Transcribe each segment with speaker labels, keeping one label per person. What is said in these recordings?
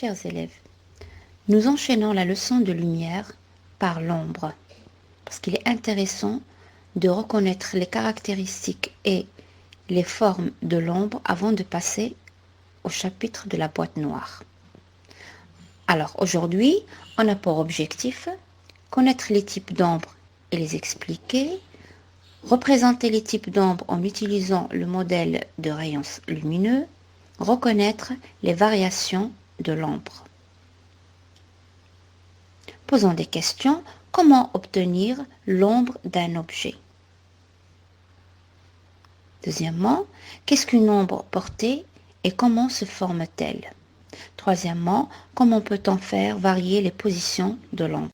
Speaker 1: Chers élèves, nous enchaînons la leçon de lumière par l'ombre, parce qu'il est intéressant de reconnaître les caractéristiques et les formes de l'ombre avant de passer au chapitre de la boîte noire. Alors aujourd'hui, on a pour objectif connaître les types d'ombre et les expliquer, représenter les types d'ombre en utilisant le modèle de rayons lumineux, reconnaître les variations de l'ombre. Posons des questions. Comment obtenir l'ombre d'un objet? Deuxièmement, qu'est-ce qu'une ombre portée et comment se forme-t-elle? Troisièmement, comment peut-on faire varier les positions de l'ombre?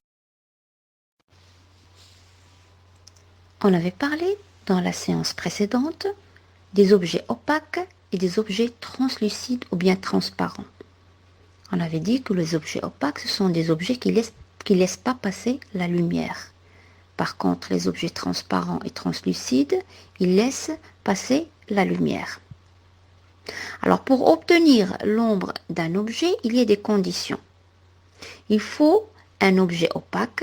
Speaker 1: On avait parlé dans la séance précédente des objets opaques et des objets translucides ou bien transparents. On avait dit que les objets opaques, ce sont des objets qui laissent pas passer la lumière. Par contre, les objets transparents et translucides, ils laissent passer la lumière. Alors, pour obtenir l'ombre d'un objet, il y a des conditions. Il faut un objet opaque,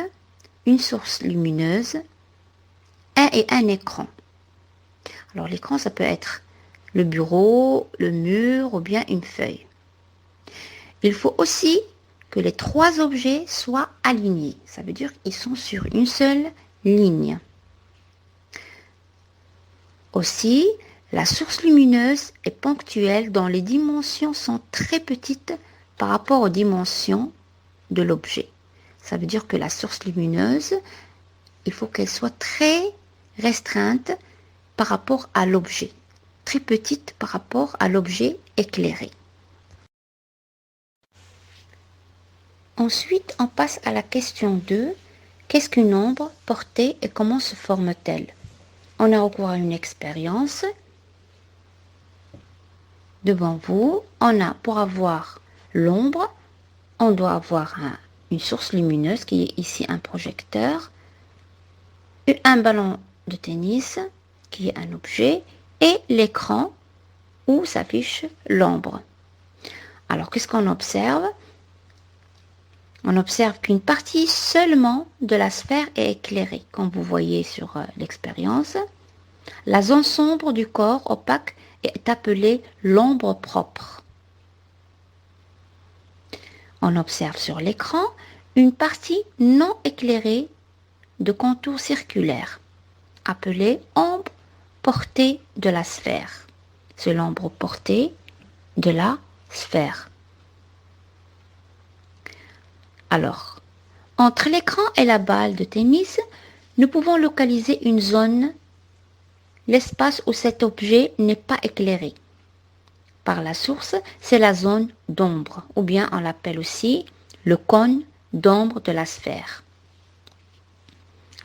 Speaker 1: une source lumineuse, un écran. Alors, l'écran, ça peut être le bureau, le mur ou bien une feuille. Il faut aussi que les trois objets soient alignés. Ça veut dire qu'ils sont sur une seule ligne. Aussi, la source lumineuse est ponctuelle dont les dimensions sont très petites par rapport aux dimensions de l'objet. Ça veut dire que la source lumineuse, il faut qu'elle soit très restreinte par rapport à l'objet, très petite par rapport à l'objet éclairé. Ensuite, on passe à la question 2. Qu'est-ce qu'une ombre portée et comment se forme-t-elle? On a recours à une expérience. Devant vous, on a, pour avoir l'ombre, on doit avoir une source lumineuse qui est ici un projecteur, un ballon de tennis qui est un objet et l'écran où s'affiche l'ombre. Alors, qu'est-ce qu'on observe? On observe qu'une partie seulement de la sphère est éclairée, comme vous voyez sur l'expérience. La zone sombre du corps opaque est appelée l'ombre propre. On observe sur l'écran une partie non éclairée de contour circulaire, appelée ombre portée de la sphère. C'est l'ombre portée de la sphère. Alors, entre l'écran et la balle de tennis, nous pouvons localiser une zone, l'espace où cet objet n'est pas éclairé. Par la source, c'est la zone d'ombre, ou bien on l'appelle aussi le cône d'ombre de la sphère.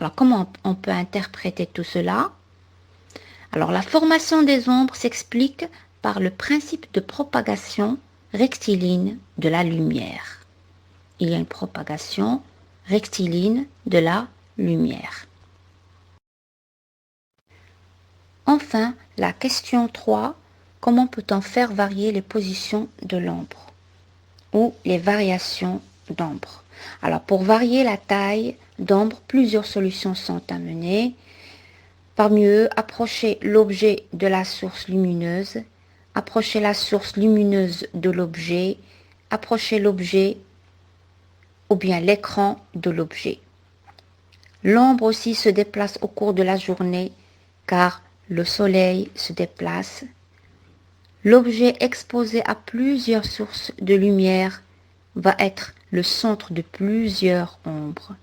Speaker 1: Alors, comment on peut interpréter tout cela? Alors, la formation des ombres s'explique par le principe de propagation rectiligne de la lumière. Il y a une propagation rectiligne de la lumière. Enfin, la question 3, comment peut-on faire varier les positions de l'ombre ou les variations d'ombre? Alors, pour varier la taille d'ombre, plusieurs solutions sont à mener. Parmi eux, approcher l'objet de la source lumineuse, approcher la source lumineuse de l'objet, approcher l'objet ou bien l'écran de l'objet. L'ombre aussi se déplace au cours de la journée car le soleil se déplace. L'objet exposé à plusieurs sources de lumière va être le centre de plusieurs ombres.